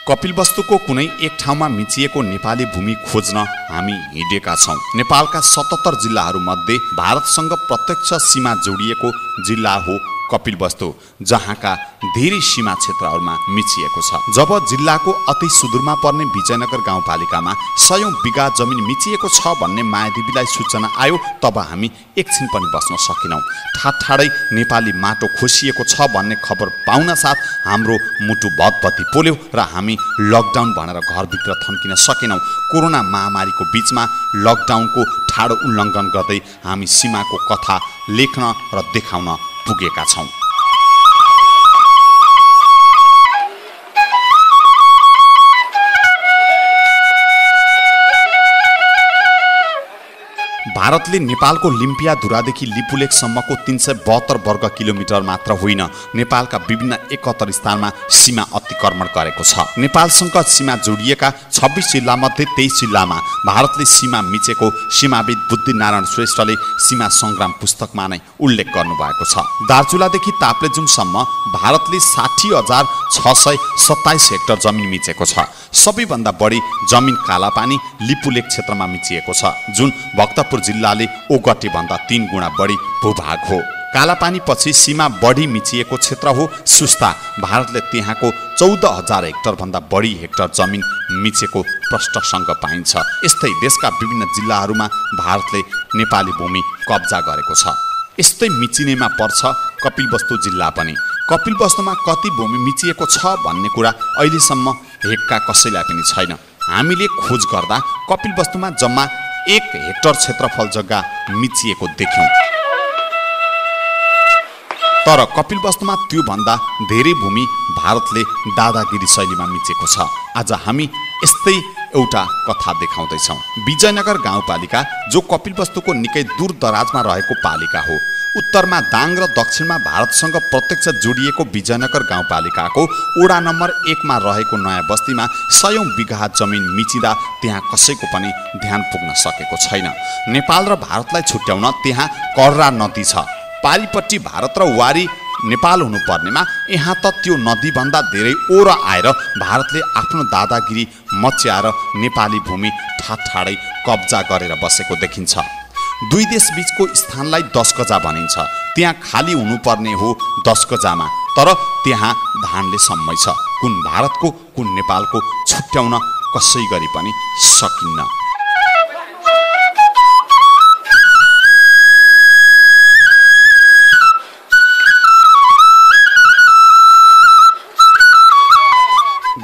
कपिलवस्तुको कुनै एक ठाउँमा मिचिएको नेपाली भूमि खोज्न हामी हिँडेका छौँ। नेपालका 77 जिल्लाहरूमध्ये भारतसँग प्रत्यक्ष सीमा जोडिएको जिल्ला हो कपिलवस्तु, जहाँका धेरै सीमा क्षेत्रहरूमा मिचिएको छ। जब जिल्लाको अति सुदूरमा पर्ने विजयनगर गाउँपालिकामा 100 बिघा जमिन मिचिएको छ भन्ने मायादेवीलाई सूचना आयो, तब हामी एकछिन पनि बस्न सकेनौँ। ठाडै नेपाली माटो खोसिएको छ भन्ने खबर पाउन साथ हाम्रो मुटु भतभती पोल्यो र हामी लकडाउन भनेर घरभित्र थन्किन सकेनौँ। कोरोना महामारीको बीचमा लकडाउनको ठाडो उल्लङ्घन गर्दै हामी सीमाको कथा लेख्न र देखाउन पुगेका छौँ। भारतले नेपालको लिम्पियाधुरादेखि लिपुलेखसम्मको 372 वर्ग किलोमिटर मात्र होइन, नेपालका विभिन्न 71 स्थानमा सीमा अतिक्रमण गरेको छ। नेपालसँग सीमा जोडिएका 26 जिल्लामध्ये 23 जिल्लामा भारतले सीमा मिचेको सीमाविद बुद्धिनारायण श्रेष्ठले सीमा सङ्ग्राम पुस्तकमा नै उल्लेख गर्नुभएको छ। दार्चुलादेखि ताप्लेजुङसम्म भारतले 60,627 हेक्टर जमिन मिचेको छ। सबैभन्दा बढी जमिन कालापानी लिपुलेख क्षेत्रमा मिचिएको छ, जुन भक्तपुर जिल्लाले ओगटे भन्दा 3 गुणा बढी भूभाग हो। कालापानी पछि सीमा बढी मिचिएको क्षेत्र हो सुस्ता। भारतले त्यहाँको 14,000 हेक्टर भन्दा बढी हेक्टर जमिन मिचेको प्रष्टसँग पाइन्छ। यस्तै देशका विभिन्न जिल्लाहरूमा भारतले नेपाली भूमि कब्जा गरेको छ। यस्तै मिचिनेमा पर्छ कपिलवस्तु जिल्ला पनि। कपिलवस्तुमा कति भूमि मिचिएको छ भन्ने कुरा अहिलेसम्म हेक्का कसैलाई पनि छैन। हामीले खोज गर्दा कपिलवस्तुमा जम्मा 1 हेक्टर क्षेत्रफल जग्गा मिचिएको देख्यौँ। तर कपिलवस्तुमा त्योभन्दा धेरै भूमि भारतले दादागिरी शैलीमा मिचेको छ। आज हामी यस्तै एउटा कथा देखाउँदैछौँ। विजयनगर गाउँपालिका, जो कपिलवस्तुको निकै दूर दराजमा रहेको पालिका हो। उत्तरमा दाङ र दक्षिणमा भारतसँग प्रत्यक्ष जोडिएको विजयनगर गाउँपालिकाको वडा नम्बर 1 मा रहेको नयाँ बस्तीमा 100 बिघा जमिन मिचिँदा त्यहाँ कसैको पनि ध्यान पुग्न सकेको छैन। नेपाल र भारतलाई छुट्याउन त्यहाँ कर्रा नदी छ। पारिपट्टि भारत र वारी नेपाल हुनुपर्नेमा यहाँ त त्यो नदीभन्दा धेरै ओर आएर भारतले आफ्नो दादागिरी मच्याएर नेपाली भूमि ठाडै कब्जा गरेर बसेको देखिन्छ। दुई देश बीचको स्थानलाई 10 गजा भनिन्छ। त्यहाँ खाली हुनुपर्ने हो 10 गजामा, तर त्यहाँ धानले सम्मै छ। कुन भारतको कुन नेपालको छुट्याउन कसै गरी पनि सकिन्न।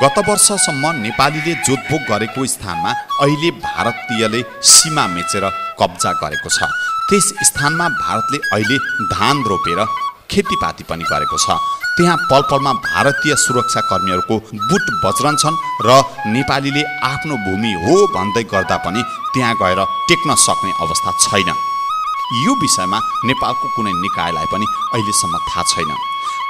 गत वर्षसम्म नेपालीले जोतभोग गरेको स्थानमा अहिले भारतीयले सीमा मेचेर कब्जा गरेको छ। त्यस स्थानमा भारतले अहिले धान रोपेर खेतीपाती पनि गरेको छ। त्यहाँ पलपलमा भारतीय सुरक्षा कर्मीहरूको बुट बज्रन्छन् र नेपालीले आफ्नो भूमि हो भन्दै गर्दा पनि त्यहाँ गएर टेक्न सक्ने अवस्था छैन। यो विषयमा नेपालको कुनै निकायलाई पनि अहिलेसम्म थाहा छैन।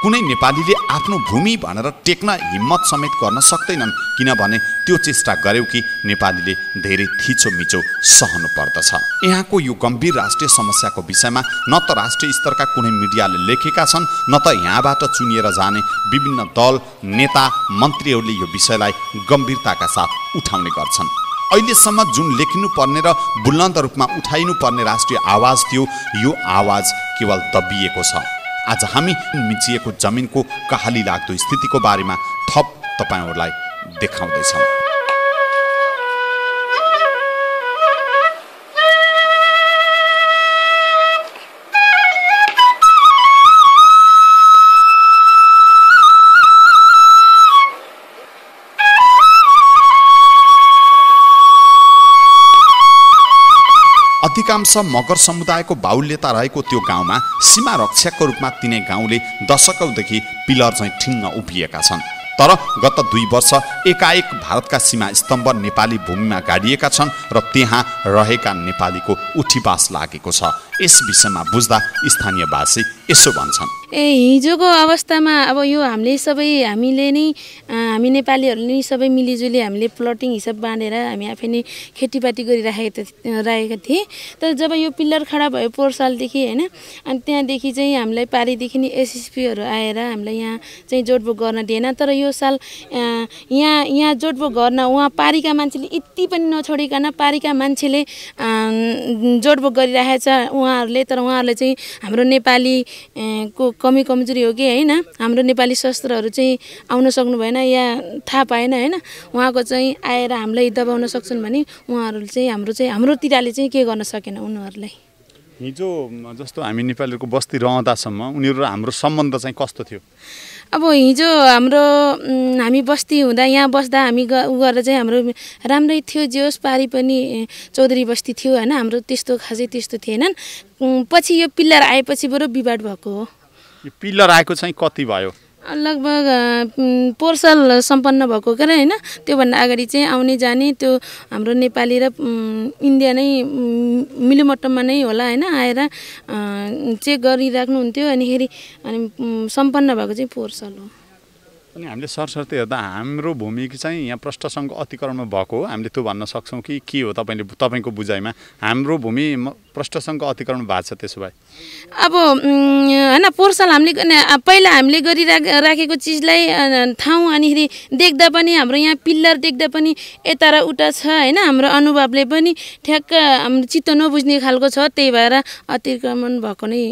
कुनै नेपालीले आफ्नो भूमि भनेर टेक्न हिम्मत समेत गर्न सक्दैनन्, किनभने त्यो चेष्टा गर्यो कि नेपालीले धेरै थिचोमिचो सहनु पर्दछ। यहाँको यो गम्भीर राष्ट्रिय समस्याको विषयमा न त राष्ट्रिय स्तरका कुनै मिडियाले लेखेका छन्, न त यहाँबाट चुनिएर जाने विभिन्न दल, नेता, मन्त्रीहरूले यो विषयलाई गम्भीरताका साथ उठाउने गर्छन्। अहिलेसम्म जुन लेखिनुपर्ने र बुलन्द रूपमा उठाइनुपर्ने राष्ट्रिय आवाज थियो, यो आवाज केवल दबिएको छ। आज हामी मिचिएको जमिनको कहाली लाग्दो स्थितिको बारेमा थप तपाईहरूलाई देखाउँदैछौँ। अधिकांश मगर समुदायको बाहुल्यता रहेको त्यो गाउँमा सीमा रक्षकको रूपमा तिनै गाउँले दशकौँदेखि पिलर झैँ ठिङ्ग उभिएका छन्। तर गत 2 वर्ष एकाएक भारतका सीमा स्तम्भ नेपाली भूमिमा गाडिएका छन् र त्यहाँ रहेका नेपालीको उठीबास लागेको छ। यस विषयमा बुझ्दा स्थानीयवासी यसो भन्छन्। हिजोको अवस्थामा अब यो हामीले नै हामी नेपालीहरूले नै सबै मिलिजुली हामीले प्लटिङ हिसाब बाँडेर हामी आफै नै खेतीपाती गरिराखेका थिएँ। तर जब यो पिल्लर खडा भयो पोहोर सालदेखि होइन, अनि त्यहाँदेखि चाहिँ हामीलाई पारिदेखि नै एसएसपीहरू आएर हामीलाई यहाँ चाहिँ जोडबोक गर्न दिएन। तर यो साल यहाँ जोडबोक गर्न उहाँ पारीका मान्छेले यति पनि नछोडिकन पारीका मान्छेले जोडबोक गरिरहेछ उहाँहरूले। तर उहाँहरूले चाहिँ हाम्रो नेपाली को कमी कमजोरी हो कि होइन, हाम्रो नेपाली शस्त्रहरू चाहिँ आउन सक्नु भएन या थाहा पाएन होइन, उहाँको चाहिँ आएर हामीलाई दबाउन सक्छन् भने उहाँहरू चाहिँ हाम्रोतिरले चाहिँ के गर्न सकेन उनीहरूलाई। हिजो जस्तो हामी नेपालीहरूको बस्ती रहँदासम्म उनीहरू र हाम्रो सम्बन्ध चाहिँ कस्तो थियो? अब हिजो हामी बस्ती हुँदा यहाँ बस्दा हामी उ गरेर चाहिँ हाम्रो राम्रै थियो। जे होस् पारी पनि चौधरी बस्ती थियो होइन, हाम्रो त्यस्तो खासै त्यस्तो थिएनन्। पछि यो पिल्लर आएपछि बरु विवाद भएको हो। यो पिल्लर आएको चाहिँ कति भयो? लगभग पोहोर साल सम्पन्न भएको के होइन, त्योभन्दा अगाडि चाहिँ आउने जाने त्यो हाम्रो नेपाली र इन्डिया नै मिलोमट्टममा नै होला होइन, आएर चेक गरिराख्नुहुन्थ्यो। अनि सम्पन्न भएको चाहिँ पोहोर साल हो। अनि हामीले सरसर्ती हेर्दा हाम्रो भूमि चाहिँ यहाँ प्रष्टसँग अतिक्रमण भएको हो, हामीले त्यो भन्न सक्छौँ कि के हो? तपाईँको बुझाइमा हाम्रो भूमि प्रष्टसँग अतिक्रमण भएको छ त्यसो भए? अब होइन, पोहोर साल पहिला हामीले गरिराखेको चिजलाई ठाउँ अनिखेरि देख्दा पनि हाम्रो यहाँ पिल्लर देख्दा पनि यता र उता छ होइन, हाम्रो अनुभवले पनि ठ्याक्क हाम्रो चित्त नबुझ्ने खालको छ। त्यही भएर अतिक्रमण भएको नै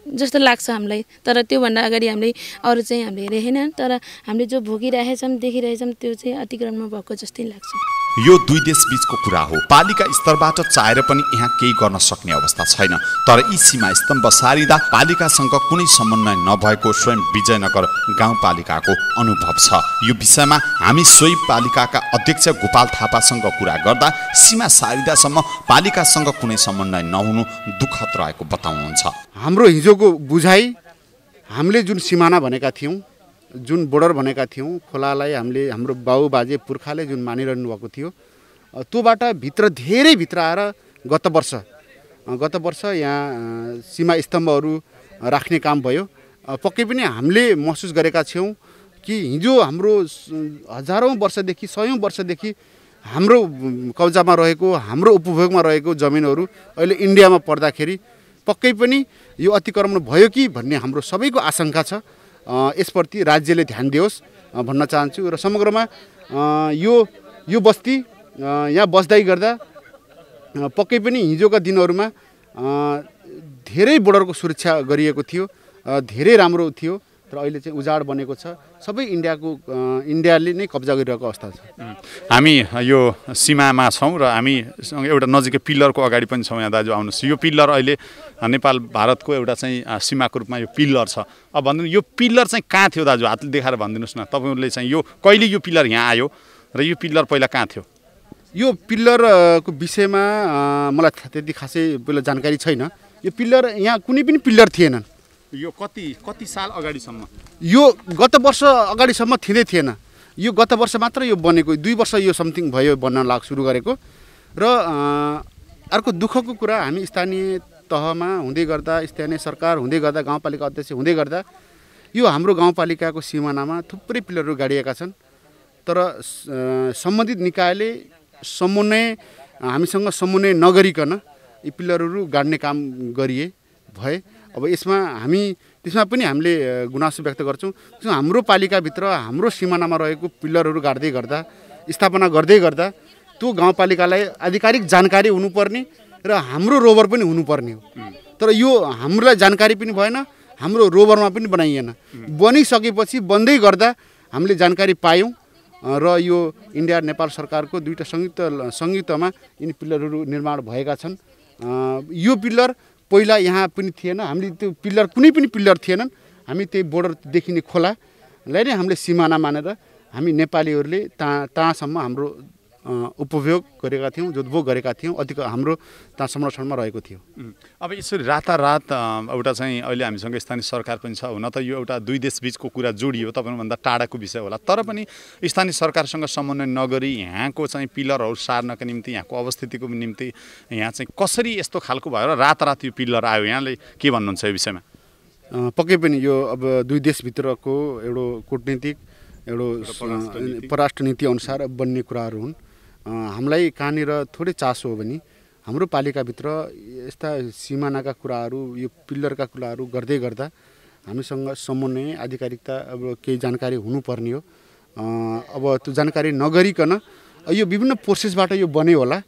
जस्तो लाग्छ हामीलाई। तर त्योभन्दा अगाडि हामीले अरू चाहिँ हामीले हेरेन, तर हामीले जो भोगिरहेछौँ देखिरहेछौँ त्यो चाहिँ अतिक्रमण भएको जस्तै लाग्छ। यो दुई देश बीचको कुरा हो। पालिका स्तरबाट चाहेर पनि यहाँ केही गर्न सक्ने अवस्था छैन। तर यी सीमा स्तम्भ सारिँदा पालिकासँग कुनै समन्वय नभएको स्वयं विजयनगर गाउँपालिकाको अनुभव छ। यो विषयमा हामी सोही पालिकाका अध्यक्ष गोपाल थापासँग कुरा गर्दा सीमा सारिँदासम्म पालिकासँग कुनै समन्वय नहुनु दुःखद रहेको बताउनुहुन्छ। हाम्रो हिजोको बुझाइ, हामीले जुन सिमाना भनेका थियौँ, जुन बोर्डर भनेका थियौँ, खोलालाई हाम्रो बाउ बाजे पुर्खाले जुन मानिरहनु भएको थियो, त्योबाट धेरै भित्र आएर गत वर्ष यहाँ सीमा स्तम्भहरू राख्ने काम भयो। पक्कै पनि हामीले महसुस गरेका छौँ कि हिजो हाम्रो हजारौँ वर्षदेखि सयौँ वर्षदेखि हाम्रो कब्जामा रहेको, हाम्रो उपभोगमा रहेको जमिनहरू अहिले इन्डियामा पर्दाखेरि पक्कै पनि यो अतिक्रमण भयो कि भन्ने हाम्रो सबैको आशंका छ। यसप्रति राज्यले ध्यान दियोस् भन्न चाहन्छु। र समग्रमा यो बस्ती यहाँ बस्दै गर्दा पक्कै पनि हिजोका दिनहरूमा धेरै बोर्डरको सुरक्षा गरिएको थियो, धेरै राम्रो थियो। तर अहिले चाहिँ उजाड बनेको छ, सबै इन्डियाले नै कब्जा गरिरहेको अवस्था छ। हामी यो सीमामा छौँ र हामी एउटा नजिकै पिल्लरको अगाडि पनि छौँ। यहाँ दाजु आउनुहोस्, यो पिल्लर अहिले नेपाल भारतको एउटा चाहिँ सीमाको रूपमा यो पिल्लर छ। अब भनिदिनु यो पिल्लर चाहिँ कहाँ थियो दाजु? हातले देखाएर भनिदिनुहोस् न, तपाईँहरूले चाहिँ यो कहिले यो पिल्लर यहाँ आयो र यो पिल्लर पहिला कहाँ थियो? यो पिल्लरको विषयमा मलाई त्यति खासै पहिला जानकारी छैन। यो पिल्लर यहाँ कुनै पनि पिल्लर थिएनन्। यो कति साल अगाडिसम्म? यो गत वर्ष अगाडिसम्म थिँदै थिएन। यो गत वर्ष मात्र यो बनेको, 2 वर्ष यो समथिङ भयो बन्न सुरु गरेको। र अर्को दुःखको कुरा, हामी स्थानीय तहमा हुँदै गर्दा, स्थानीय सरकार हुँदै गर्दा, गाउँपालिका अध्यक्ष हुँदै गर्दा यो हाम्रो गाउँपालिकाको सिमानामा थुप्रै पिल्लरहरू गाडिएका छन्। तर सम्बन्धित निकायले हामीसँग समन्वय नगरिकन यी पिल्लरहरू गाड्ने काम भए। अब त्यसमा पनि हामीले गुनासो व्यक्त गर्छौँ। हाम्रो पालिकाभित्र हाम्रो सिमानामा रहेको पिल्लरहरू गाड्दै गर्दा, स्थापना गर्दै गर्दा त्यो गाउँपालिकालाई आधिकारिक जानकारी हुनुपर्ने र हाम्रो रोभर पनि हुनुपर्ने हो। तर यो हामीलाई जानकारी पनि भएन, हाम्रो रोभरमा पनि बनाइएन। बनिसकेपछि बन्दै गर्दा हामीले जानकारी पायौँ र यो इन्डिया नेपाल सरकारको दुईटा संयुक्तमा यिनी पिल्लरहरू निर्माण भएका छन्। यो पिल्लर पहिला यहाँ पनि थिएन। हामीले त्यो पिल्लर कुनै पनि पिल्लर थिएनन्। हामी त्यही बोर्डर देखिने खोलालाई नै हामीले सिमाना मानेर हामी नेपालीहरूले तहाँसम्म हाम्रो उपभोग गरेका थियौँ, जोतभोग गरेका थियौँ, हाम्रो त्यहाँ संरक्षणमा रहेको थियो। अब यसरी रातारात एउटा चाहिँ अहिले हामीसँग स्थानीय सरकार पनि छ। हुन त यो एउटा दुई देश बीचको कुरा जोडियो, तपाईँभन्दा टाढाको विषय होला, तर पनि स्थानीय सरकारसँग समन्वय नगरी यहाँको चाहिँ पिलरहरू सार्नका निम्ति, यहाँको अवस्थितिको निम्ति यहाँ चाहिँ कसरी यस्तो खालको भएर रातारात यो पिलर आयो? यहाँले के भन्नुहुन्छ यो विषयमा? पक्कै पनि यो अब दुई देशभित्रको एउटा कूटनीतिक एउटा परराष्ट्र नीति अनुसार बन्ने कुराहरू हुन्। हामीलाई कहाँनिर थोरै चासो हो भने हाम्रो पालिकाभित्र यस्ता सिमानाका कुराहरू यो पिल्लरका कुराहरू गर्दै गर्दा हामीसँग समन्वय आधिकारिकता अब केही जानकारी हुनुपर्ने हो। अब त्यो जानकारी नगरिकन यो विभिन्न प्रोसेसबाट यो बन्यो होला,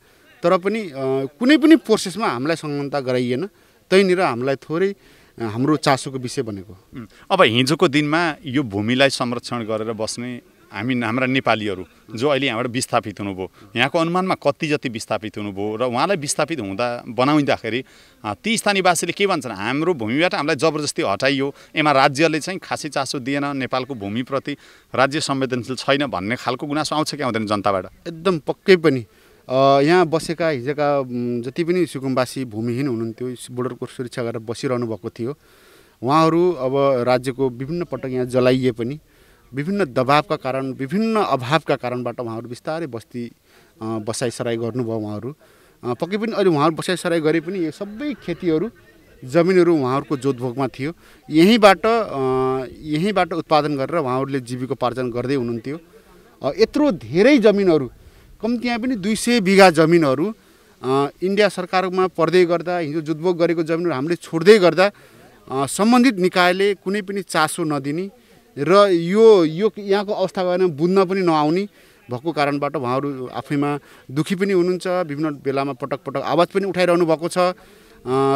तर पनि कुनै पनि प्रोसेसमा हामीलाई संलग्नता गराइएन। त्यहीँनिर हामीलाई थोरै हाम्रो चासोको विषय बनेको। अब हिजोको दिनमा यो भूमिलाई संरक्षण गरेर बस्ने हाम्रा नेपालीहरू जो अहिले यहाँबाट विस्थापित हुनुभयो, यहाँको अनुमानमा कति जति विस्थापित हुनुभयो र उहाँलाई विस्थापित बनाउँदाखेरि ती स्थानीयवासीले के भन्छन्? हाम्रो भूमिबाट हामीलाई जबरजस्ती हटाइयो, एमा राज्यले चाहिँ खासै चासो दिएन, नेपालको भूमिप्रति राज्य संवेदनशील छैन भन्ने खालको गुनासो आउँछ कि आउँदैन जनताबाट? एकदम पक्कै पनि यहाँ बसेका हिजोका जति पनि सुकुम्बासी भूमिहीन हुनुहुन्थ्यो, बोर्डरको सुरक्षा गरेर बसिरहनु भएको थियो, उहाँहरू अब राज्यको विभिन्न पटक यहाँ जलाइए पनि विभिन्न दबावका कारण विभिन्न अभावका कारणबाट उहाँहरू बिस्तारै बसाइसराई गर्नुभयो। उहाँहरू पक्कै पनि अहिले उहाँहरू बसाइसराई गरे पनि यो सबै खेतीहरू जमिनहरू उहाँहरूको जोतभोगमा थियो। यहीँबाट उत्पादन गरेर उहाँहरूले जीविकोपार्जन गर्दै हुनुहुन्थ्यो। यत्रो धेरै जमिनहरू कम्ती यहाँ पनि 200 बिघा जमिनहरू इन्डिया सरकारमा पर्दै गर्दा हिजो जोतभोग गरेको जमिनहरू हामीले छोड्दै गर्दा सम्बन्धित निकायले कुनै पनि चासो नदिने र यो यहाँको अवस्था गएन बुझ्न पनि नआउने भएको कारणबाट उहाँहरू आफैमा दुखी पनि हुनुहुन्छ। विभिन्न बेलामा पटक पटक आवाज पनि उठाइरहनु भएको छ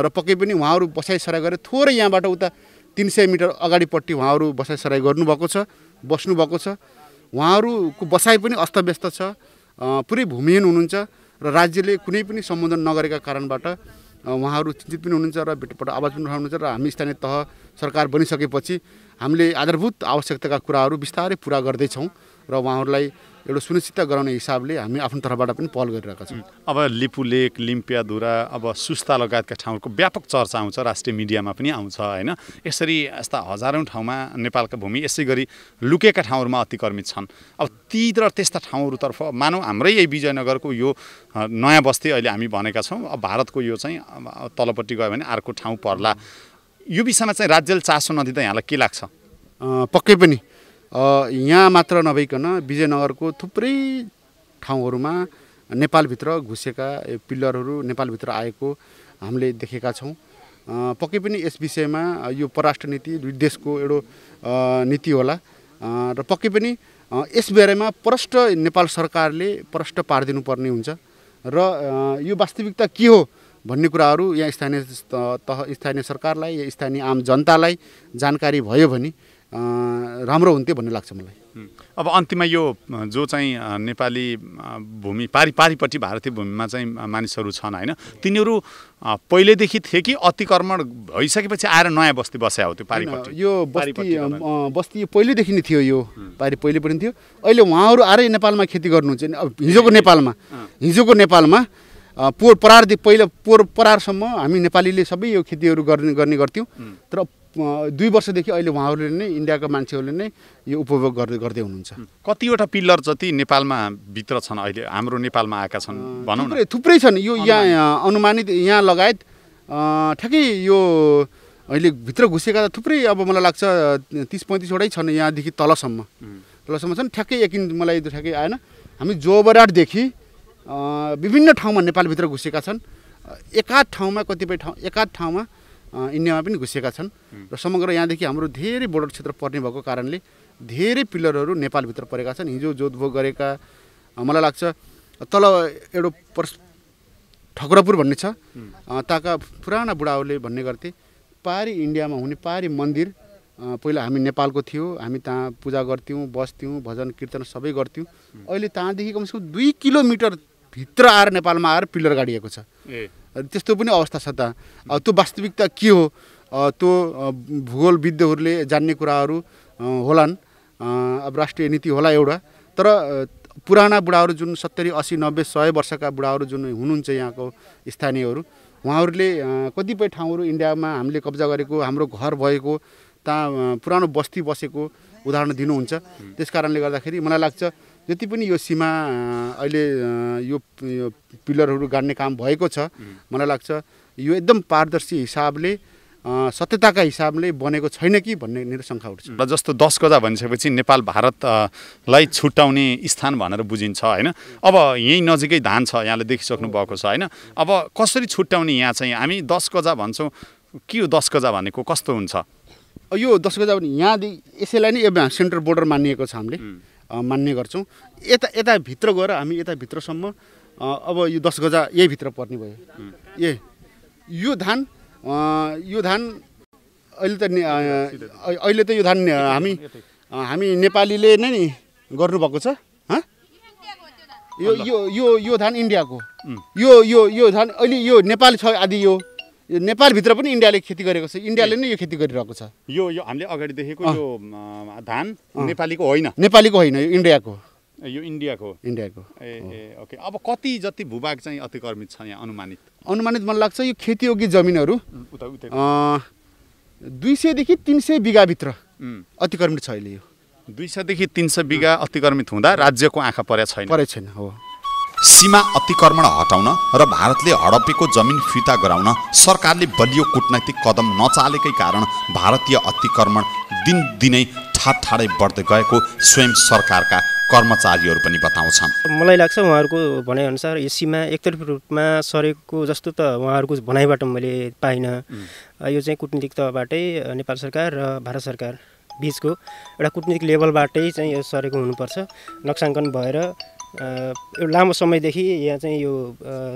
र पक्कै पनि उहाँहरू बसाइसराई गरेर थोरै यहाँबाट उता 300 मिटर अगाडिपट्टि उहाँहरू बसाइसराई गर्नुभएको छ, बस्नुभएको छ। उहाँहरूको बसाइ पनि अस्तव्यस्त छ, पुरै भूमिहीन हुनुहुन्छ र राज्यले कुनै पनि सम्बोधन नगरेका कारणबाट उहाँहरू चिन्तित पनि हुनुहुन्छ र भेटपट आवाज पनि उठाउनुहुन्छ। र हामी स्थानीय तह सरकार बनिसकेपछि हामीले आधारभूत आवश्यकताका कुराहरू बिस्तारै पुरा गर्दैछौँ र उहाँहरूलाई एउटा सुनिश्चित गराउने हिसाबले हामी आफ्नो तर्फबाट पनि पहल गरिरहेका छौँ। अब लिपु लेक, लिम्पियाधुरा, अब सुस्ता लगायतका ठाउँको व्यापक चर्चा आउँछ, राष्ट्रिय मिडियामा पनि आउँछ होइन? यसरी यस्ता हजारौँ ठाउँमा नेपालका भूमि यसै गरी लुकेका ठाउँहरूमा अतिक्रमित छन्। अब ती र त्यस्ता ठाउँहरूतर्फ मानौँ हाम्रै यही विजयनगरको यो नयाँ बस्ती अहिले हामी भनेका छौँ, अब भारतको यो चाहिँ तलपट्टि गयो भने अर्को ठाउँ पर्ला, यो विषयमा चाहिँ राज्यले चासो नदिँदा यहाँलाई के लाग्छ? पक्कै पनि यहाँ मात्र नभइकन विजयनगरको थुप्रै ठाउँहरूमा नेपालभित्र घुसेका पिल्लरहरू नेपालभित्र आएको हामीले देखेका छौँ। पक्कै पनि यस विषयमा यो परराष्ट्र नीति दुई देशको एउटा नीति होला र पक्कै पनि यस बारेमा प्रष्ट नेपाल सरकारले प्रष्ट पारिदिनुपर्ने हुन्छ र यो वास्तविकता के हो भन्ने कुराहरू यहाँ स्थानीय सरकारलाई या स्थानीय आम जनतालाई जानकारी भयो भने राम्रो हुन्थ्यो भन्ने लाग्छ मलाई। अब अन्तिममा यो जो चाहिँ नेपाली भूमि पारिपट्टि भारतीय भूमिमा चाहिँ मानिसहरू छन् होइन, तिनीहरू पहिलेदेखि थिए कि अतिक्रमण भइसकेपछि आएर नयाँ बस्ती बस्या हो? त्यो पारिपट्टि यो बस्ती पहिलेदेखि नै थियो, यो पहिले पनि थियो। अहिले उहाँहरू आएर नेपालमा खेती गर्नुहुन्छ। अब हिजोको नेपालमा परारसम्म हामी नेपालीले सबै यो खेतीहरू गर्ने गर्थ्यौँ, तर 2 वर्षदेखि अहिले उहाँहरूले नै इन्डियाका मान्छेहरूले नै यो उपभोग गर्दै हुनुहुन्छ। कतिवटा पिल्लर जति नेपालमा भित्र छन् अहिले, हाम्रो नेपालमा आएका छन् भनौँ न? थुप्रै छन्। यो यहाँ अनुमानित यहाँ लगायत ठ्याक्कै यो अहिले भित्र घुसेका थुप्रै, अब मलाई लाग्छ 30-35 वटै छन् यहाँदेखि तलसम्म छन्। ठ्याक्कै यकिन मलाई ठ्याक्कै आएन। हामी जोबराटदेखि विभिन्न ठाउँमा नेपालभित्र घुसेका छन्। एकाध ठाउँमा इन्डियामा पनि घुसेका छन् र समग्र यहाँदेखि हाम्रो धेरै बोर्डर क्षेत्र पर्ने भएको कारणले धेरै पिल्लरहरू नेपालभित्र परेका छन्। हिजो जोतभोग गरेका मलाई लाग्छ तल एउटा ठकुरापुर भन्ने छ, ताका पुराना बुढाहरूले भन्ने गर्थे पारी इन्डियामा हुने पारी मन्दिर पहिला हामी नेपालको थियो, हामी त्यहाँ पूजा गर्थ्यौँ, बस्थ्यौँ, भजन कीर्तन सबै गर्थ्यौँ। अहिले त्यहाँदेखि कमसेकम 2 किलोमिटर भित्र आएर नेपालमा आएर पिल्लर गाडिएको छ। त्यस्तो पनि अवस्था छ त। त्यो वास्तविकता के हो त्यो भूगोलविदहरूले जान्ने कुराहरू होलान्। अब राष्ट्रिय नीति होला एउटा, तर पुराना बुढाहरू जुन 70, 80, 90, 100 वर्षका बुढाहरू जुन हुनुहुन्छ यहाँको स्थानीयहरू, उहाँहरूले कतिपय ठाउँहरू इन्डियामा हामीले कब्जा गरेको, हाम्रो घर भएको, त्यहाँ पुरानो बस्ती बसेको उदाहरण दिनुहुन्छ। त्यस कारणले गर्दाखेरि मलाई लाग्छ जति पनि यो सीमा अहिले यो पिल्लरहरू गाड्ने काम भएको छ, मलाई लाग्छ यो एकदम पारदर्शी हिसाबले सत्यताका हिसाबले बनेको छैन कि भन्ने मेरो शङ्का उठ्छ। र जस्तो 10 गजा भनिसकेपछि नेपाल भारतलाई छुट्याउने स्थान भनेर बुझिन्छ होइन। अब यहीँ नजिकै धान छ, यहाँले देखिसक्नु भएको छ होइन। अब कसरी छुट्याउने यहाँ चाहिँ हामी 10 गजा भन्छौँ, के हो 10 गजा भनेको, कस्तो हुन्छ? यो 10 गजा भने यहाँदेखि यसैलाई नै अब सेन्ट्रल बोर्डर मानिएको छ, हामीले मान्ने गर्छौँ। यता भित्र गएर हामी यता भित्रसम्म अब यो 10 गजा यही भित्र पर्ने भयो। यो धान अहिले त यो धान हामी नेपालीले नै नि गर्नुभएको छ। यो धान इन्डियाको, यो धान अहिले यो नेपाल छ आदि, यो नेपालभित्र पनि इन्डियाले खेती गरेको छ, इन्डियाले नै यो खेती गरिरहेको छ। यो हामीले अगाडि देखेको यो धान नेपालीको होइन, यो इन्डियाको, यो इन्डियाको। ओके। अब कति जति भूभाग चाहिँ अतिक्रमित छ यहाँ अनुमानित मलाई लाग्छ यो खेतीयोग्य जमिनहरू 200 देखि 300 बिघाभित्र अतिक्रमित छ अहिले। यो 200 देखि 300 बिघा अतिक्रमित हुँदा राज्यको आँखा परेको छैन। हो। सीमा अतिक्रमण हटाउन र भारतले हडपेको जमिन फिर्ता गराउन सरकारले बलियो कूटनैतिक कदम नचालेकै कारण भारतीय अतिक्रमण दिनदिनै ठाडै बढ्दै गएको स्वयं सरकारका कर्मचारीहरू पनि बताउँछन्। मलाई लाग्छ उहाँहरूको भनाइअनुसार यो सीमा एकतर्फी रूपमा सरेको जस्तो त उहाँहरूको भनाइबाट मैले पाइनँ। यो चाहिँ कुटनीतिक तहबाटै नेपाल सरकार र भारत सरकार बिचको एउटा कुटनीतिक लेभलबाटै चाहिँ यो सरेको हुनुपर्छ। नक्साङ्कन भएर लामो समयदेखि यहाँ चाहिँ यो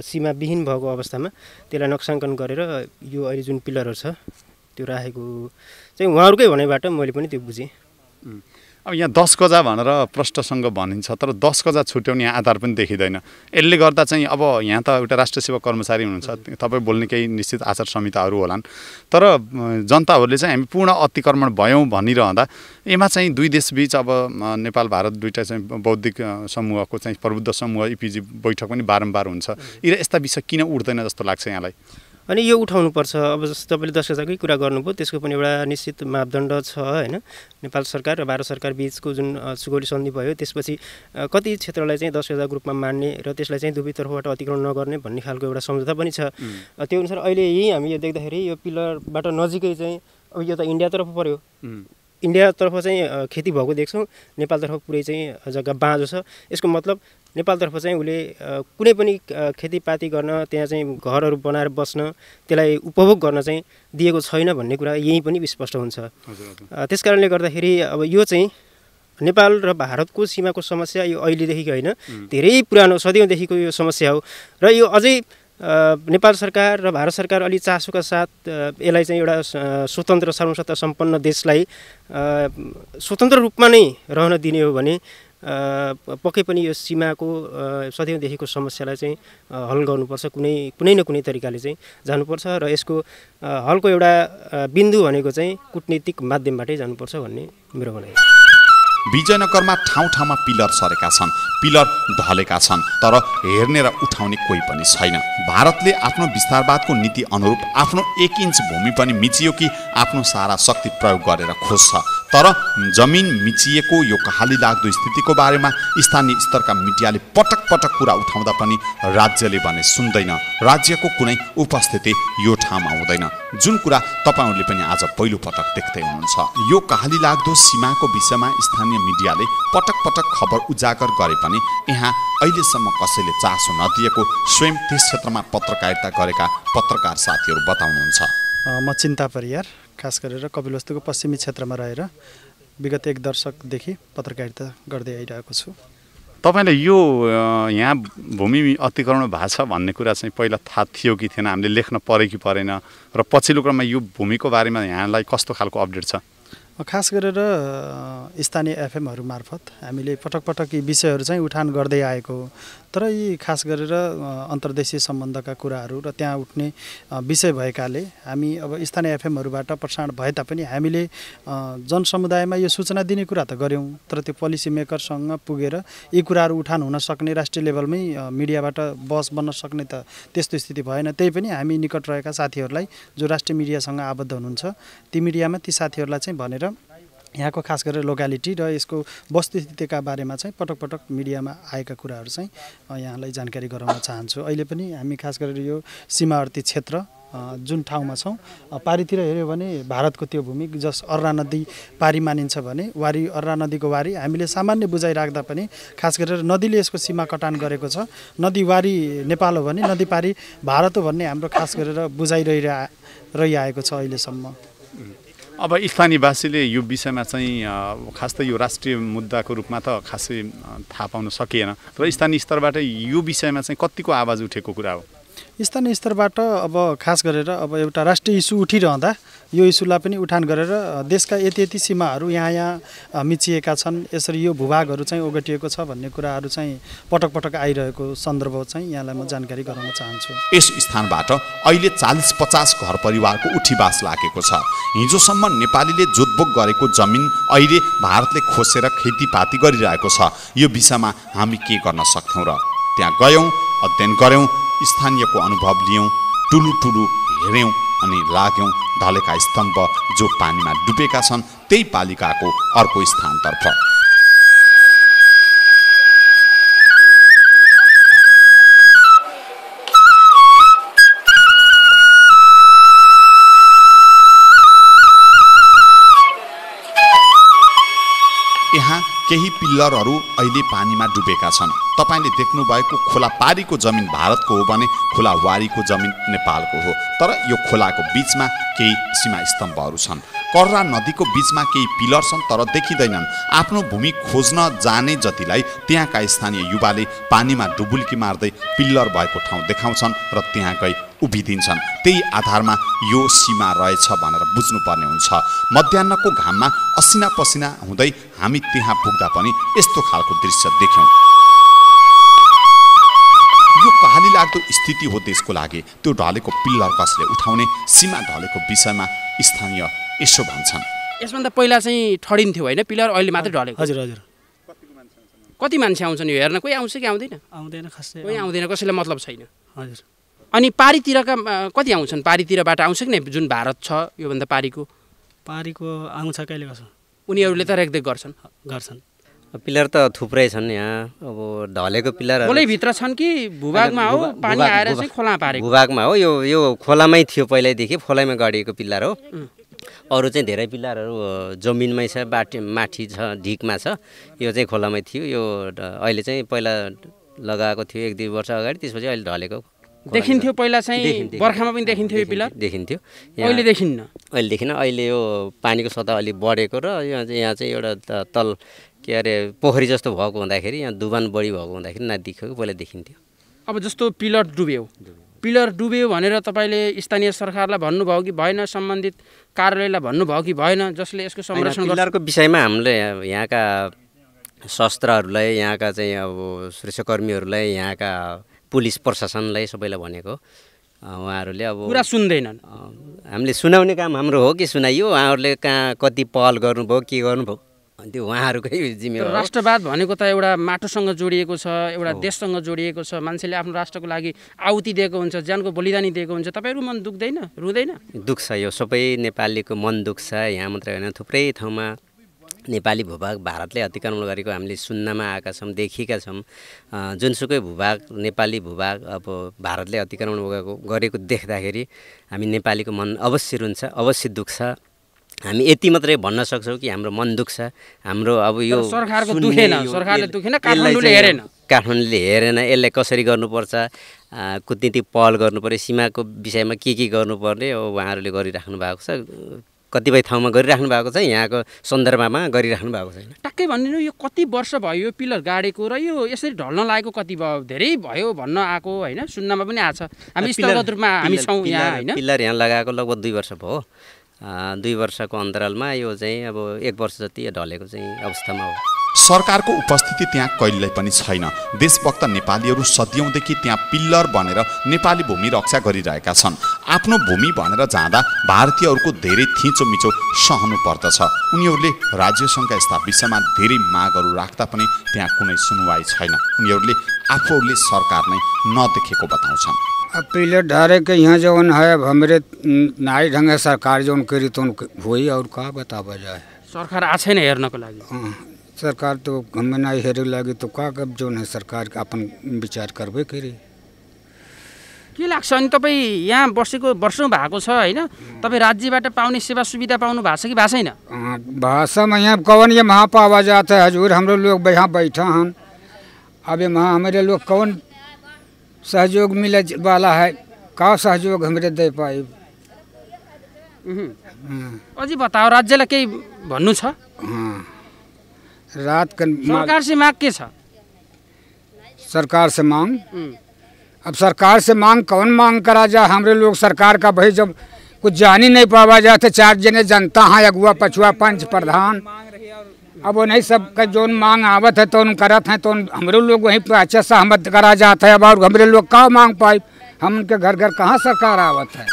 सीमाविहीन भएको अवस्थामा त्यसलाई नक्साङ्कन गरेर यो अहिले जुन पिलरहरू छ त्यो राखेको चाहिँ उहाँहरूकै भनाइबाट मैले पनि त्यो बुझेँ। अब यहाँ 10 गजा भनेर प्रष्टसँग भनिन्छ, तर 10 गजा छुट्याउने आधार पनि देखिँदैन। यसले गर्दा चाहिँ अब यहाँ त एउटा राष्ट्रिय सेवा कर्मचारी हुनुहुन्छ, तपाईँ बोल्ने केही निश्चित आचार संहिताहरू होलान्, तर जनताहरूले चाहिँ हामी पूर्ण अतिक्रमण भयौँ भनिरहँदा यसमा चाहिँ दुई देशबीच अब नेपाल भारत दुईवटा चाहिँ बौद्धिक समूहको चाहिँ प्रबुद्ध समूह इपिजी बैठक पनि बारम्बार हुन्छ। यस्ता विषय किन उठ्दैन जस्तो लाग्छ यहाँलाई? अनि यो उठाउनुपर्छ। अब जस्तो तपाईँले 10 गजाकै कुरा गर्नुभयो, त्यसको पनि एउटा निश्चित मापदण्ड छ होइन। नेपाल सरकार र भारत सरकार बिचको जुन सुगौली सन्धि भयो त्यसपछि कति क्षेत्रलाई चाहिँ 10 गजाको रूपमा मान्ने र त्यसलाई चाहिँ दुवैतर्फबाट अतिक्रमण नगर्ने भन्ने खालको एउटा सम्झौता पनि छ। त्यो अनुसार अहिले यही हामी यो देख्दाखेरि यो पिलरबाट नजिकै चाहिँ अब यो त इन्डियातर्फ पर्यो, इन्डियातर्फ चाहिँ खेती भएको देख्छौँ, नेपालतर्फ पुरै चाहिँ जग्गा बाँझो छ। यसको मतलब नेपालतर्फ चाहिँ उसले कुनै पनि खेतीपाती गर्न, त्यहाँ चाहिँ घरहरू बनाएर बस्न, त्यसलाई उपभोग गर्न चाहिँ दिएको छैन भन्ने कुरा यही पनि स्पष्ट हुन्छ। त्यस कारणले गर्दाखेरि अब यो चाहिँ नेपाल र भारतको सीमाको समस्या यो अहिलेदेखिको होइन, धेरै पुरानो सदियौँदेखिको यो समस्या हो। र यो अझै नेपाल सरकार र भारत सरकार अलि चासोका साथ यसलाई चाहिँ एउटा स्वतन्त्र सार्वभौमसत्ता सम्पन्न देशलाई स्वतन्त्र रूपमा नै रहन दिने हो भने पक्कै पनि यो सीमाको सदियौँदेखिको समस्यालाई चाहिँ हल गर्नुपर्छ, कुनै न कुनै तरिकाले चाहिँ जानुपर्छ र यसको हलको एउटा बिन्दु भनेको चाहिँ कुटनीतिक माध्यमबाटै जानुपर्छ भन्ने मेरो भनाइ। विजयनगरमा ठाउँ ठाउँमा पिलर सरेका छन्, पिलर ढलेका छन्, तर हेर्ने र उठाउने कोही पनि छैन। भारतले आफ्नो विस्तारवादको नीति अनुरूप आफ्नो 1 इन्च भूमि पनि मिचियो कि आफ्नो सारा शक्ति प्रयोग गरेर खोज्छ, तर जमिन मिचिएको यो कहाली लाग्दो स्थितिको बारेमा स्थानीय स्तरका मिडियाले पटक पटक कुरा उठाउँदा पनि राज्यले भने सुन्दैन। राज्यको कुनै उपस्थिति यो ठाउँमा हुँदैन, जुन कुरा तपाईहरूले पनि आज पहिलो पटक देख्दै हुनुहुन्छ। यो कहाली लाग्दो सीमाको विषयमा स्थानीय मिडियाले पटक पटक खबर उजागर गरे पनि यहाँ अहिलेसम्म कसैले चासो नदिएको स्वयं त्यस क्षेत्रमा पत्रकारिता गरेका पत्रकार साथीहरू बताउनुहुन्छ। म चिन्ता परियार, खास गरेर कपिलवस्तुको पश्चिमी क्षेत्रमा रहेर विगत 1 दशकदेखि पत्रकारिता गर्दै आइरहेको छु। तपाईँले यो यहाँ भूमि अतिक्रमण भएको छ भन्ने कुरा चाहिँ पहिला थाहा थियो कि थिएन? हामीले लेख्न पऱ्यो कि परेन? र पछिल्लो क्रममा यो भूमिको बारेमा यहाँलाई कस्तो खालको अपडेट छ? खास गरेर स्थानीय एफएमहरू मार्फत हामीले पटक पटक यी विषयहरू चाहिँ उठान गर्दै आएको हो, तर यी खास गरेर अन्तर्देशीय सम्बन्धका कुराहरू र त्यहाँ उठ्ने विषय भएकाले हामी अब स्थानीय एफएमहरूबाट प्रसारण भए तापनि हामीले जनसमुदायमा यो सूचना दिने कुरा त गऱ्यौँ, तर त्यो पोलिसी मेकरसँग पुगेर यी कुराहरू उठान हुन सक्ने राष्ट्रिय लेभलमै मिडियाबाट बहस बन्न सक्ने त त्यस्तो स्थिति भएन। त्यही पनि हामी निकट रहेका साथीहरूलाई जो राष्ट्रिय मिडियासँग आबद्ध हुनुहुन्छ ती मिडियामा ती साथीहरूलाई चाहिँ भनेर यहाँको खास गरेर लोकालिटी र यसको वस्तुस्थितिका बारेमा चाहिँ पटक पटक मिडियामा आएका कुराहरू चाहिँ यहाँलाई जानकारी गराउन चाहन्छु। अहिले पनि हामी खास गरेर यो सीमावर्ती क्षेत्र जुन ठाउँमा छौँ। पारीतिर हेऱ्यो भने भारतको त्यो भूमि जस अर्रा नदी पारी मानिन्छ भने वारी अर्रा नदीको वारी हामीले सामान्य बुझाइराख्दा पनि खास गरेर नदीले यसको सीमा कटान गरेको छ। नदी वारी नेपाल हो भने नदी पारी भारत हो भन्ने हाम्रो खास गरेर रहिआएको छ अहिलेसम्म। अब स्थानीयवासीले यो विषयमा चाहिँ खास त यो राष्ट्रिय मुद्दाको रूपमा त खासै थाहा पाउन सकिएन, तर स्थानीय स्तरबाट यो विषयमा चाहिँ कतिको आवाज उठेको कुरा हो? स्थानीय स्तरबाट अब खास गरेर अब एउटा राष्ट्रिय इस्यु उठिरहँदा यो इस्युलाई पनि उठान गरेर देशका यति सीमाहरू यहाँ मिचिएका छन्, यसरी यो भूभागहरू चाहिँ ओगटिएको छ भन्ने कुराहरू चाहिँ पटक पटक आइरहेको सन्दर्भ चाहिँ यहाँलाई म जानकारी गराउन चाहन्छु। यस स्थानबाट अहिले 40-50 घर परिवारको उठीवास लागेको छ। हिजोसम्म नेपालीले जोतबोक गरेको जमिन अहिले भारतले खोसेर खेतीपाती गरिरहेको छ। यो विषयमा हामी के गर्न सक्थ्यौँ र? त्यहाँ गयौँ, अध्ययन गऱ्यौँ, स्थानीयको अनुभव लियौँ, टुलु हेऱ्यौँ अनि लाग्यौँ ढलेका स्तम्भ जो पानीमा डुबेका छन् त्यही पालिकाको अर्को स्थानतर्फ। यहाँ केही पिल्लरहरू अहिले पानीमा डुबेका छन्। तपाईले देख्नुभएको खोला पारीको जमिन भारतको हो भने खोला वारीको जमिन नेपालको हो। तर यो खोलाको बीचमा केही सीमा स्तम्भहरू छन्। कर्रा नदीको बीचमा केही पिलर छन् तर देखिँदैनन्। आफ्नो भूमि खोज्न जाने जतिलाई त्यहाँका स्थानीय युवाले पानीमा डुबुल्की मार्दै पिल्लर भएको ठाउँ देखाउँछन् र त्यहाँ गई उभिदिन्छन्। त्यही आधारमा यो सीमा रहेछ भनेर बुझ्नुपर्ने हुन्छ। मध्याहको घाममा असिना पसिना हुँदै हामी त्यहाँ पुग्दा पनि यस्तो खालको दृश्य देख्यौँ। यो कहाली लाग्दो स्थिति हो देशको लागि। त्यो ढलेको पिल्लर कसले उठाउने? सीमा ढलेको विषयमा स्थानीय यसो भन्छन्। यसभन्दा पहिला चाहिँ ठडिन्थ्यो होइन पिल्लर, अहिले मात्रै ढलेको? हजुर हजुर। कति मान्छे आउँछन् यो हेर्न? कोही आउँछ कि आउँदैन? आउँदैन खासै, कोही आउँदैन, कसैलाई मतलब छैन। हजुर। अनि पारीतिरका कति आउँछन्? पारीतिरबाट आउँछ कि नै जुन भारत छ योभन्दा पारीको आउँछ कहिले गर्छ? उनीहरूले त रेखदेख गर्छन्। पिलर त थुप्रै छन् यहाँ। अब ढलेको पिलर खोलैभित्र छन् कि भूभागमा हो? पानी आएर चाहिँ खोला पारेको? भूभागमा हो। यो खोलामै थियो पहिल्यैदेखि, खोलामै गाडिएको पिलर हो। अरू चाहिँ धेरै पिलरहरू जमिनमै छ, माथि छ, ढिकमा छ। यो चाहिँ खोलामै थियो। यो अहिले चाहिँ पहिला लगाएको थियो 1-2 वर्ष अगाडि, त्यसपछि अहिले ढलेको देखिन्थ्यो। पहिला चाहिँ बर्खामा पनि देखिन्थ्यो यो पिलर? देखिन्थ्यो। अहिले देखिन्न? अहिले देखिन। अहिले यो पानीको सतह अलि बढेको र यहाँ चाहिँ एउटा तल के अरे पोखरी जस्तो भएको हुँदाखेरि, यहाँ दुबान बढी भएको हुँदाखेरि नदेखिएको पहिला देखिन्थ्यो। अब जस्तो पिलर डुब्यो भनेर तपाईँले स्थानीय सरकारलाई भन्नुभयो कि भएन? सम्बन्धित कार्यालयलाई भन्नुभयो कि भएन जसले यसको संरक्षण गर्छ? पिलरको विषयमा हामीले यहाँका शस्त्रहरूलाई, यहाँका चाहिँ अब सुरक्षाकर्मीहरूलाई, यहाँका पुलिस प्रशासनलाई सबैलाई भनेको। उहाँहरूले अब कुरा सुन्दैनन्। हामीले सुनाउने काम हाम्रो हो कि सुनाइयो? उहाँहरूले कहाँ कति पहल गर्नुभयो, के गर्नुभयो, त्यो उहाँहरूकै जिम्मेवारी हो। राष्ट्रवाद भनेको त एउटा माटोसँग जोडिएको छ, एउटा देशसँग जोडिएको छ। मान्छेले आफ्नो राष्ट्रको लागि आहुति दिएको हुन्छ, ज्यानको बलिदानी दिएको हुन्छ। तपाईँहरू मन दुख्दैन, रुँदैन? दुख्छ। यो सबै नेपालीको मन दुख्छ। यहाँ मात्रै होइन, थुप्रै ठाउँमा नेपाली भूभाग भारतले अतिक्रमण गरेको हामीले सुन्नमा आएका छौँ, देखेका छौँ। जुनसुकै भूभाग, नेपाली भूभाग अब भारतले अतिक्रमण गरेको देख्दाखेरि हामी नेपालीको मन अवश्य रुन्छ, अवश्य दुख्छ। हामी यति मात्रै भन्न सक्छौँ कि हाम्रो मन दुख्छ। हाम्रो अब यो सरकारको दुखेन, सरकारले दुखेन, काठमाडौँले हेरेन। काठमाडौँले हेरेन। यसलाई कसरी गर्नुपर्छ, कुटनीतिक पहल गर्नुपर्यो, सीमाको विषयमा के गर्नुपर्ने हो उहाँहरूले गरिराख्नु भएको छ। कतिपय ठाउँमा गरिराख्नु भएको छ, यहाँको सन्दर्भमा गरिराख्नु भएको छैन। टक्कै भनिदिनु, यो कति वर्ष भयो यो पिलर गाडेको र यो यसरी ढल्न लागेको कति भयो? धेरै भयो भन्न आएको होइन, सुन्नमा पनि आएको छ। हामी स्थलगत रूपमा हामी छौँ यहाँ होइन। पिलर यहाँ लगाएको लगभग 2 वर्ष भयो। 2 वर्षको अन्तरालमा यो चाहिँ अब 1 वर्ष जति ढलेको चाहिँ अवस्थामा हो। सरकारको उपस्थिति त्यहाँ कहिल्यै पनि छैन। देशभक्त नेपालीहरू सदियौँदेखि त्यहाँ पिल्लर बनेर नेपाली भूमि रक्षा गरिरहेका छन्। आफ्नो भूमि भनेर जाँदा भारतीयहरूको धेरै थिचोमिचो सहनु पर्दछ। उनीहरूले राज्यसँग यस्ता विषयमा धेरै मागहरू राख्दा पनि त्यहाँ कुनै सुनवाई छैन। उनीहरूले आफूहरूले सरकार नै नदेखेको बताउँछन्। अब पिलर ढारे के यहाँ जौन है, अब हमरे नाई ढंगे सरकार जौन करी तो हुई और का बतावा जाए। सरकार आ छैन हेर्नको लागि? सरकार तो हमें नहीं हेरे लगी तो का कब जो है सरकार अपन विचार करबे करी। के लाग्छ अनि तपाईँ यहाँ बसेको वर्षौँ भएको छ होइन, तपाईँ राज्यबाट पाउने सेवा सुविधा पाउनु भएको छ कि भएको छैन? भाषा में यहाँ कौन ये वहाँ पावा जाता है हजूर, हम लोग यहाँ बैठा हैं, अब वहाँ हमारे लोग कौन सहयोग मिले वाला है, का सहयोग हमारे दे पाए? अझै बताओ, राज्यलाई केही भन्नु छ? रात का सरकार से माग के छ? सरकार से मांग, अब सरकार से मांग कौन मांग करा जाए? हमारे लोग सरकार का भाई जब कुछ जान ही नहीं पावा जाते, 4 जने जनता है, अगुआ पछुआ पंच प्रधान, अब वो नहीं सबका जो मांग आवत है तो उन करत हैं, तो हमारे लोग वहीं पर अच्छा सहमत करा जाता है। अब और हमारे लोग का मांग पाए, हम उनके घर घर कहाँ सरकार आवत है?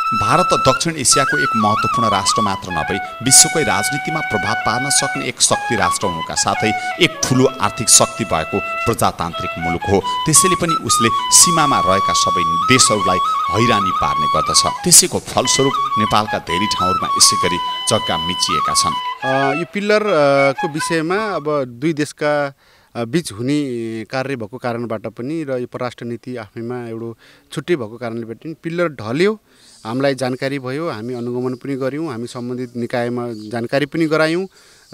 भारत दक्षिण एसियाको एक महत्त्वपूर्ण राष्ट्र मात्र नभई विश्वकै राजनीतिमा प्रभाव पार्न सक्ने एक शक्ति राष्ट्र हुनुका साथै एक ठूलो आर्थिक शक्ति भएको प्रजातान्त्रिक मुलुक हो। त्यसैले पनि उसले सीमामा रहेका सबै देशहरूलाई हैरानी पार्ने गर्दछ। त्यसैको फलस्वरूप नेपालका धेरै ठाउँहरूमा यसै गरी जग्गा मिचिएका छन्। यो पिल्लरको विषयमा अब दुई देशका बीच हुने कार्य भएको कारणबाट पनि र यो परराष्ट्र नीति आफैमा एउटा छुट्टै भएको कारणले पनि पिल्लर ढल्यो, हामीलाई जानकारी भयो, हामी अनुगमन पनि गऱ्यौँ, हामी सम्बन्धित निकायमा जानकारी पनि गरायौँ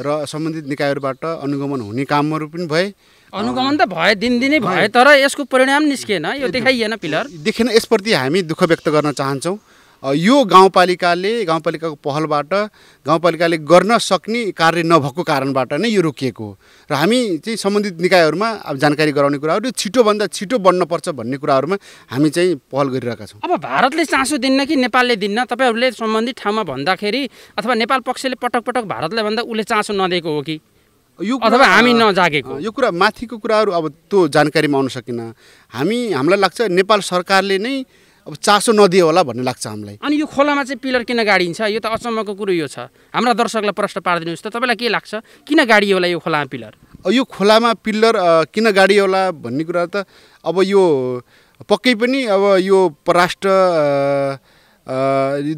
र सम्बन्धित निकायहरूबाट अनुगमन हुने कामहरू पनि भए। अनुगमन त भए, दिनदिनै भए, तर यसको परिणाम निस्केन, यो देखाइएन पिलर देखेन। यसप्रति हामी दुःख व्यक्त गर्न चाहन्छौँ। यो गाउँपालिकाको पहलबाट गाउँपालिकाले गर्न सक्ने कार्य नभएको कारणबाट नै यो रोकिएको हो र हामी चाहिँ सम्बन्धित निकायहरूमा अब जानकारी गराउने कुराहरू छिटोभन्दा छिटो बन्नुपर्छ भन्ने कुराहरूमा हामी चाहिँ पहल गरिरहेका छौँ। अब भारतले चासो दिन्न कि नेपालले दिन्न? तपाईँहरूले सम्बन्धित ठाउँमा भन्दाखेरि अथवा नेपाल पक्षले पटक पटक भारतलाई भन्दा उसले चासो नदिएको हो कि अथवा हामी नजागेको? यो कुरा माथिको कुराहरू अब त्यो जानकारीमा आउन सकिन। हामीलाई लाग्छ नेपाल सरकारले नै अब चासो नदियो होला भन्ने लाग्छ हामीलाई। अनि यो खोलामा चाहिँ पिलर किन गाडिन्छ? यो त अचम्मको कुरो यो छ। हाम्रा दर्शकलाई प्रश्न पारिदिनुहोस् त, तपाईँलाई के लाग्छ किन गाडियो होला यो खोलामा पिलर? यो खोलामा पिल्लर किन गाडियो होला भन्ने कुरा त अब यो पक्कै पनि अब यो परराष्ट्र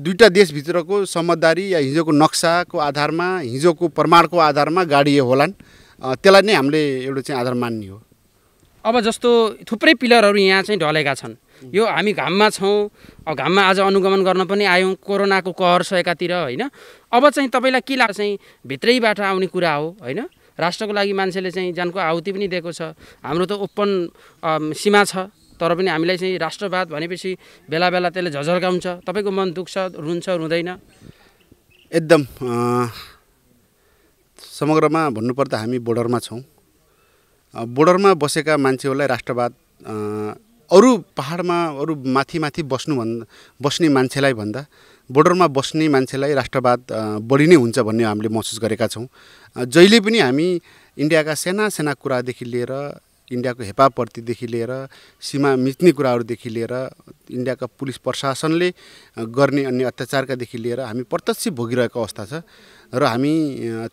दुईटा देशभित्रको समझदारी या हिजोको नक्साको आधारमा, हिजोको प्रमाणको आधारमा गाडिए होलान्, त्यसलाई नै हामीले एउटा चाहिँ आधार मान्ने हो। अब जस्तो थुप्रै पिलरहरू यहाँ चाहिँ ढलेका छन्, यो हामी घाममा छौँ, अब घाममा आज अनुगमन गर्न पनि आयौँ, कोरोनाको कहर छ एकातिर होइन। अब चाहिँ तपाईँलाई के लाग्छ, चाहिँ भित्रैबाट आउने कुरा हो होइन, राष्ट्रको लागि मान्छेले चाहिँ जानको आहुति पनि दिएको छ। हाम्रो त ओपन सीमा छ, तर पनि हामीलाई चाहिँ राष्ट्रवाद भनेपछि बेला बेला त्यसले झझल्काउँछ। तपाईँको मन दुख्छ, रुन्छ, रुँदैन? एकदम समग्रमा भन्नुपर्दा हामी बोर्डरमा छौँ। बोर्डरमा बसेका मान्छेहरूलाई राष्ट्रवाद अरू पहाडमा अरू माथि माथि बस्ने मान्छेलाई भन्दा बोर्डरमा बस्ने मान्छेलाई राष्ट्रवाद बढी नै हुन्छ भन्ने हामीले महसुस गरेका छौँ। जहिले पनि हामी इन्डियाका साना कुरादेखि लिएर, इन्डियाको हेपाप्रतिदेखि लिएर, सीमा मिच्ने कुराहरूदेखि लिएर, इन्डियाका पुलिस प्रशासनले गर्ने अन्य अत्याचारकादेखि लिएर हामी प्रत्यक्ष भोगिरहेको अवस्था छ र हामी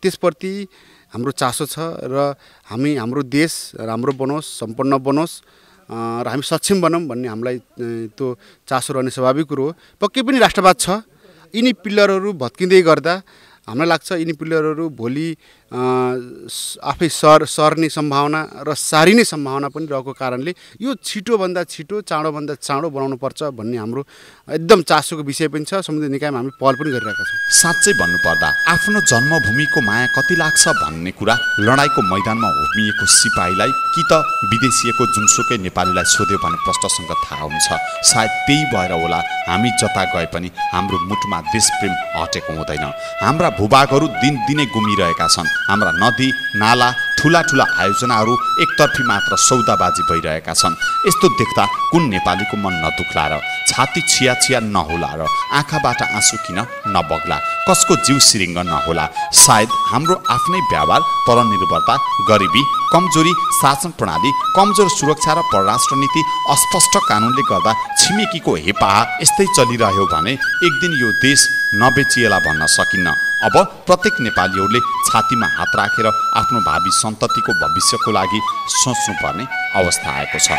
त्यसप्रति हाम्रो चासो छ र हाम्रो देश राम्रो बनोस्, सम्पन्न बनोस् र हामी सक्षम बनौँ भन्ने हामीलाई त्यो चासो रहने स्वाभाविक कुरो हो। पक्कै पनि राष्ट्रवाद छ। यिनी पिल्लरहरू भत्किँदै गर्दा हामीलाई लाग्छ यिनी पिल्लरहरू भोलि आफै सर्ने सम्भावना र सारिने सम्भावना पनि रहेको कारणले यो छिटोभन्दा छिटो, चाँडोभन्दा चाँडो बनाउनुपर्छ भन्ने हाम्रो एकदम चासोको विषय पनि छ। सम्बन्धित निकायमा हामी पहल पनि गरिरहेका छौँ। साँच्चै भन्नुपर्दा आफ्नो जन्मभूमिको माया कति लाग्छ भन्ने कुरा लडाइँको मैदानमा होमिएको सिपाहीलाई कि त विदेशिएको जुनसुकै नेपालीलाई सोध्यो भने प्रश्नसँग थाहा हुन्छ। सायद त्यही भएर होला हामी जता गए पनि हाम्रो मुटुमा देशप्रेम हटेको हुँदैन। हाम्रा भूभागहरू दिनदिनै गुमिरहेका छन्। हाम्रा नदी नाला ठुला आयोजनाहरू एकतर्फी मात्र सौदाबाजी भइरहेका छन्। यस्तो देख्दा कुन नेपालीको मन नदुख्ला र छाती छिया नहोला र आँखाबाट आँसु किन नबग्ला, कसको जीव सिरिङ्ग नहोला? सायद हाम्रो आफ्नै व्यवहार, परनिर्भरता, गरिबी, कमजोरी शासन प्रणाली, कमजोर सुरक्षा र परराष्ट्र नीति, अस्पष्ट कानुनले गर्दा छिमेकीको हेपाह यस्तै चलिरह्यो भने एक दिन यो देश नबेचिएला भन्न सकिन्न। अब प्रत्येक नेपालीहरूले छातीमा हात राखेर आफ्नो भावी सन्ततिको भविष्यको लागि सोच्नुपर्ने अवस्था आएको छ।